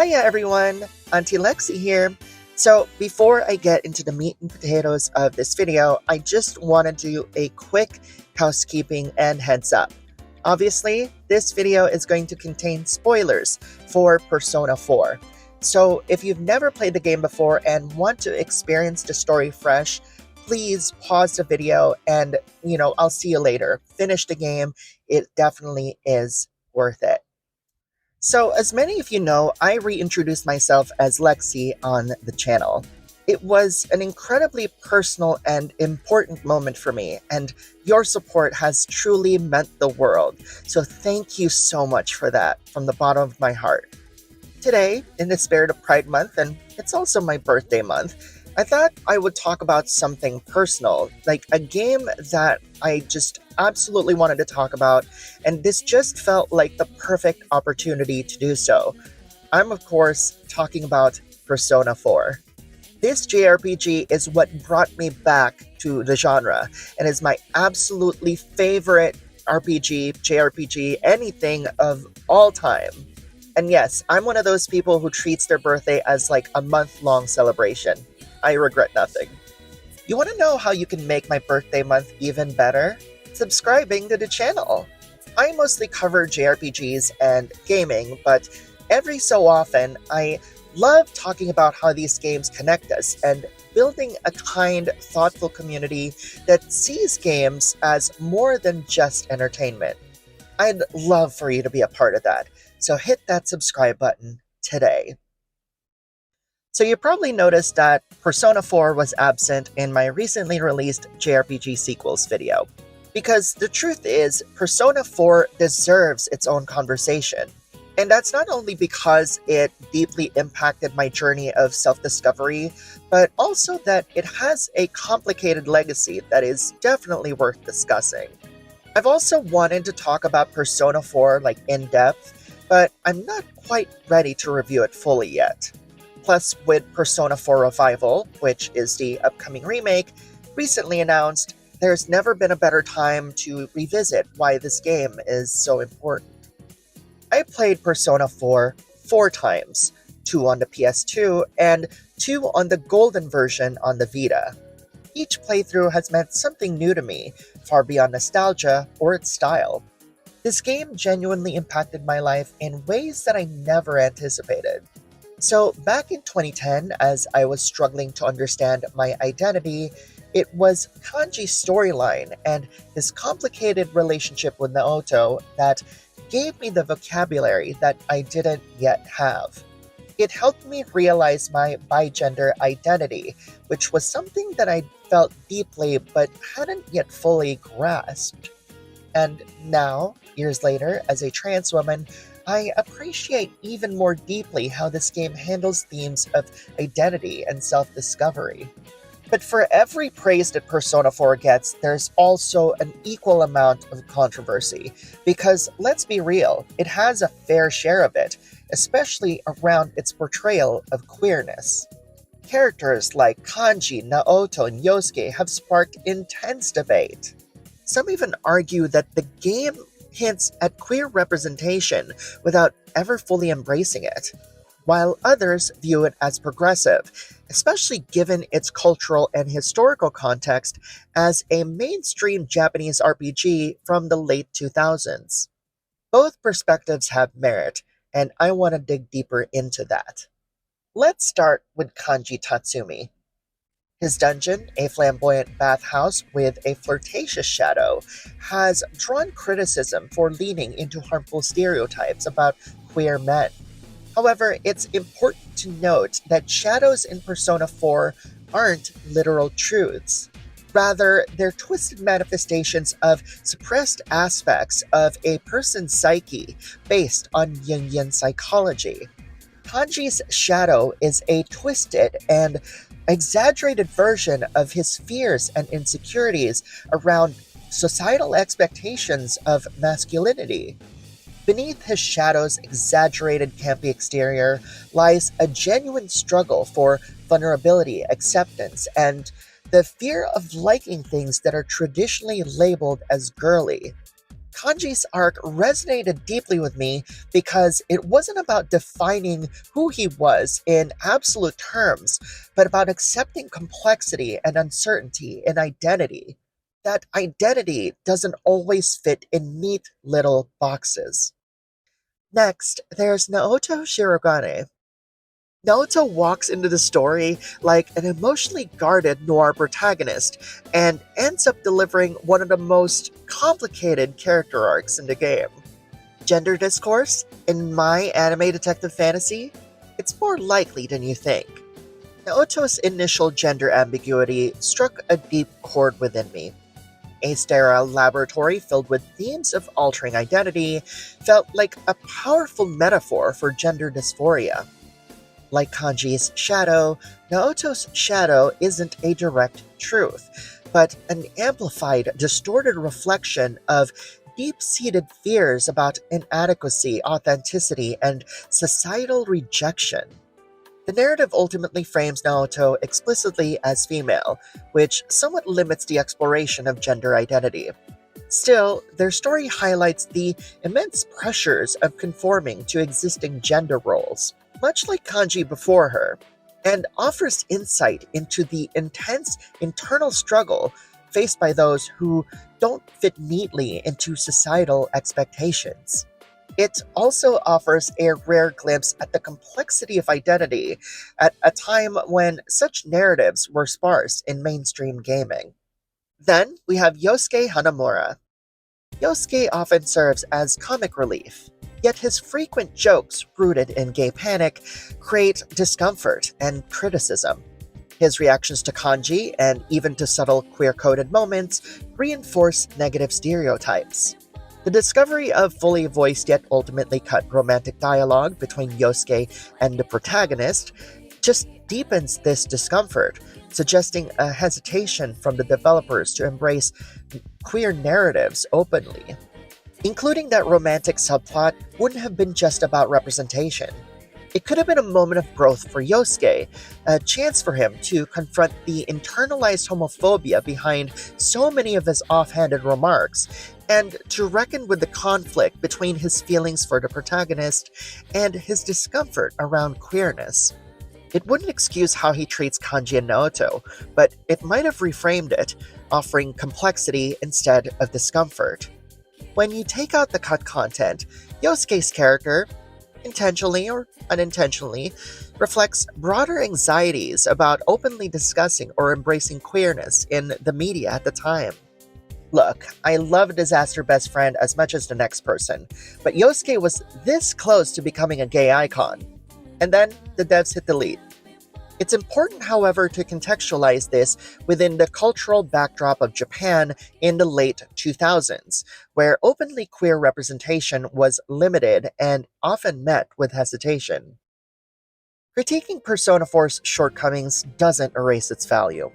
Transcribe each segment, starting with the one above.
Hiya everyone, Auntie Lexi here. So before I get into the meat and potatoes of this video, I just want to do a quick housekeeping and heads up. Obviously, this video is going to contain spoilers for Persona 4. So if you've never played the game before and want to experience the story fresh, please pause the video and, I'll see you later. Finish the game. It definitely is worth it. So, as many of you know, I reintroduced myself as Lexi on the channel. It was an incredibly personal and important moment for me, and your support has truly meant the world. So thank you so much for that from the bottom of my heart. Today, in the spirit of Pride Month, and it's also my birthday month, I thought I would talk about something personal, like a game that I just absolutely wanted to talk about, and this just felt like the perfect opportunity to do so. I'm, of course, talking about Persona 4. This JRPG is what brought me back to the genre, and is my absolutely favorite JRPG, anything of all time. And yes, I'm one of those people who treats their birthday as like a month-long celebration. I regret nothing. You want to know how you can make my birthday month even better? Subscribing to the channel. I mostly cover JRPGs and gaming, but every so often I love talking about how these games connect us and building a kind, thoughtful community that sees games as more than just entertainment. I'd love for you to be a part of that, so hit that subscribe button today. So you probably noticed that Persona 4 was absent in my recently released JRPG sequels video. Because the truth is, Persona 4 deserves its own conversation. And that's not only because it deeply impacted my journey of self-discovery, but also that it has a complicated legacy that is definitely worth discussing. I've also wanted to talk about Persona 4 in depth, but I'm not quite ready to review it fully yet. Plus, with Persona 4 Revival, which is the upcoming remake, recently announced, there's never been a better time to revisit why this game is so important. I played Persona 4 times, 2 on the PS2 and 2 on the golden version on the Vita. Each playthrough has meant something new to me, far beyond nostalgia or its style. This game genuinely impacted my life in ways that I never anticipated. So back in 2010, as I was struggling to understand my identity, it was Kanji's storyline and his complicated relationship with Naoto that gave me the vocabulary that I didn't yet have. It helped me realize my bigender identity, which was something that I felt deeply but hadn't yet fully grasped. And now, years later, as a trans woman, I appreciate even more deeply how this game handles themes of identity and self-discovery. But for every praise that Persona 4 gets, there's also an equal amount of controversy. Because, let's be real, it has a fair share of it, especially around its portrayal of queerness. Characters like Kanji, Naoto, and Yosuke have sparked intense debate. Some even argue that the game hints at queer representation without ever fully embracing it, while others view it as progressive, especially given its cultural and historical context as a mainstream Japanese RPG from the late 2000s. Both perspectives have merit, and I want to dig deeper into that. Let's start with Kanji Tatsumi. His dungeon, a flamboyant bathhouse with a flirtatious shadow, has drawn criticism for leaning into harmful stereotypes about queer men. However, it's important to note that shadows in Persona 4 aren't literal truths. Rather, they're twisted manifestations of suppressed aspects of a person's psyche based on Jungian psychology. Kanji's shadow is a twisted and exaggerated version of his fears and insecurities around societal expectations of masculinity. Beneath his shadow's exaggerated campy exterior lies a genuine struggle for vulnerability, acceptance, and the fear of liking things that are traditionally labeled as girly. Kanji's arc resonated deeply with me because it wasn't about defining who he was in absolute terms, but about accepting complexity and uncertainty in identity. That identity doesn't always fit in neat little boxes. Next, there's Naoto Shirogane. Naoto walks into the story like an emotionally guarded noir protagonist and ends up delivering one of the most complicated character arcs in the game. Gender discourse? In my anime detective fantasy? It's more likely than you think. Naoto's initial gender ambiguity struck a deep chord within me. A sterile laboratory filled with themes of altering identity felt like a powerful metaphor for gender dysphoria. Like Kanji's shadow, Naoto's shadow isn't a direct truth, but an amplified, distorted reflection of deep-seated fears about inadequacy, authenticity, and societal rejection. The narrative ultimately frames Naoto explicitly as female, which somewhat limits the exploration of gender identity. Still, their story highlights the immense pressures of conforming to existing gender roles, much like Kanji before her, and offers insight into the intense internal struggle faced by those who don't fit neatly into societal expectations. It also offers a rare glimpse at the complexity of identity at a time when such narratives were sparse in mainstream gaming. Then we have Yosuke Hanamura. Yosuke often serves as comic relief, yet his frequent jokes rooted in gay panic create discomfort and criticism. His reactions to kanji, and even to subtle queer-coded moments, reinforce negative stereotypes. The discovery of fully voiced yet ultimately cut romantic dialogue between Yosuke and the protagonist just deepens this discomfort, suggesting a hesitation from the developers to embrace queer narratives openly. Including that romantic subplot wouldn't have been just about representation. It could have been a moment of growth for Yosuke, a chance for him to confront the internalized homophobia behind so many of his offhanded remarks, and to reckon with the conflict between his feelings for the protagonist and his discomfort around queerness. It wouldn't excuse how he treats Kanji and Naoto, but it might have reframed it, offering complexity instead of discomfort. When you take out the cut content, Yosuke's character, intentionally or unintentionally, reflects broader anxieties about openly discussing or embracing queerness in the media at the time. Look, I love Disaster Best Friend as much as the next person, but Yosuke was this close to becoming a gay icon. And then the devs hit delete. It's important, however, to contextualize this within the cultural backdrop of Japan in the late 2000s, where openly queer representation was limited and often met with hesitation. Critiquing Persona 4's shortcomings doesn't erase its value.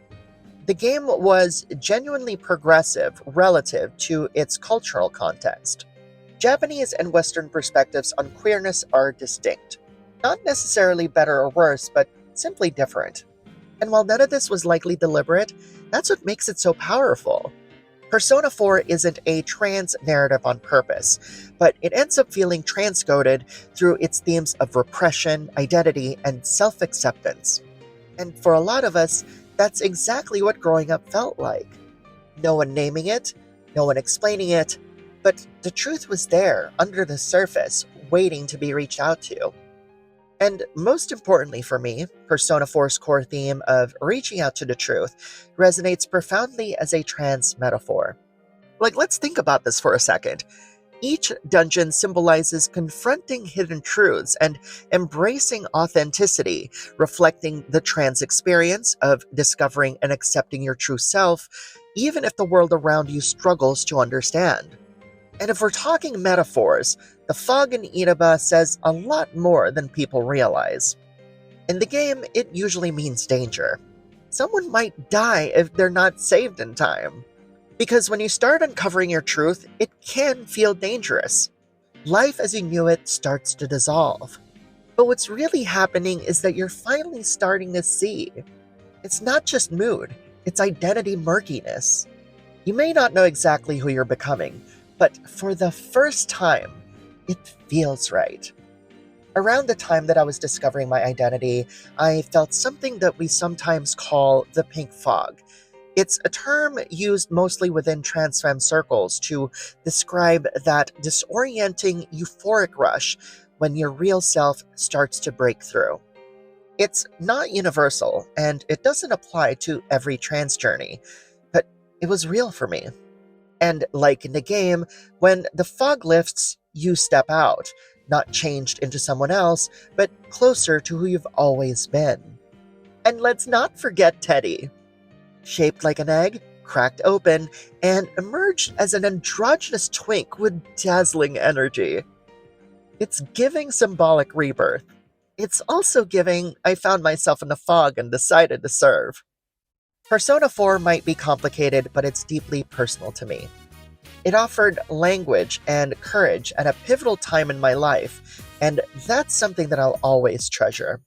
The game was genuinely progressive relative to its cultural context. Japanese and Western perspectives on queerness are distinct. Not necessarily better or worse, but simply different. And while none of this was likely deliberate, that's what makes it so powerful. Persona 4 isn't a trans narrative on purpose, but it ends up feeling transcoded through its themes of repression, identity, and self-acceptance. And for a lot of us, that's exactly what growing up felt like. No one naming it, no one explaining it, but the truth was there, under the surface, waiting to be reached out to. And most importantly for me, Persona 4's core theme of reaching out to the truth resonates profoundly as a trans metaphor. Let's think about this for a second. Each dungeon symbolizes confronting hidden truths and embracing authenticity, reflecting the trans experience of discovering and accepting your true self, even if the world around you struggles to understand. And if we're talking metaphors, the fog in Inaba says a lot more than people realize. In the game, it usually means danger. Someone might die if they're not saved in time. Because when you start uncovering your truth, it can feel dangerous. Life as you knew it starts to dissolve. But what's really happening is that you're finally starting to see. It's not just mood, it's identity murkiness. You may not know exactly who you're becoming, but for the first time, it feels right. Around the time that I was discovering my identity, I felt something that we sometimes call the pink fog. It's a term used mostly within trans femme circles to describe that disorienting euphoric rush when your real self starts to break through. It's not universal, and it doesn't apply to every trans journey, but it was real for me. And like in the game, when the fog lifts, you step out, not changed into someone else, but closer to who you've always been. And let's not forget Teddy. Shaped like an egg, cracked open, and emerged as an androgynous twink with dazzling energy. It's giving symbolic rebirth. It's also giving I found myself in the fog and decided to serve. Persona 4 might be complicated, but it's deeply personal to me. It offered language and courage at a pivotal time in my life, and that's something that I'll always treasure.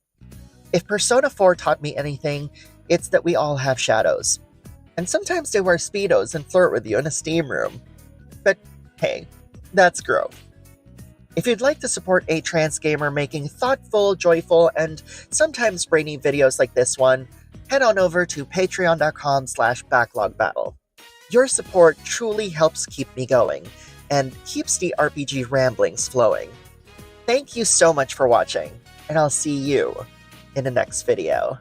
If Persona 4 taught me anything, it's that we all have shadows. And sometimes they wear Speedos and flirt with you in a steam room. But hey, that's growth. If you'd like to support a trans gamer making thoughtful, joyful, and sometimes brainy videos like this one, head on over to patreon.com/backlogbattle. Your support truly helps keep me going, and keeps the RPG ramblings flowing. Thank you so much for watching, and I'll see you in the next video.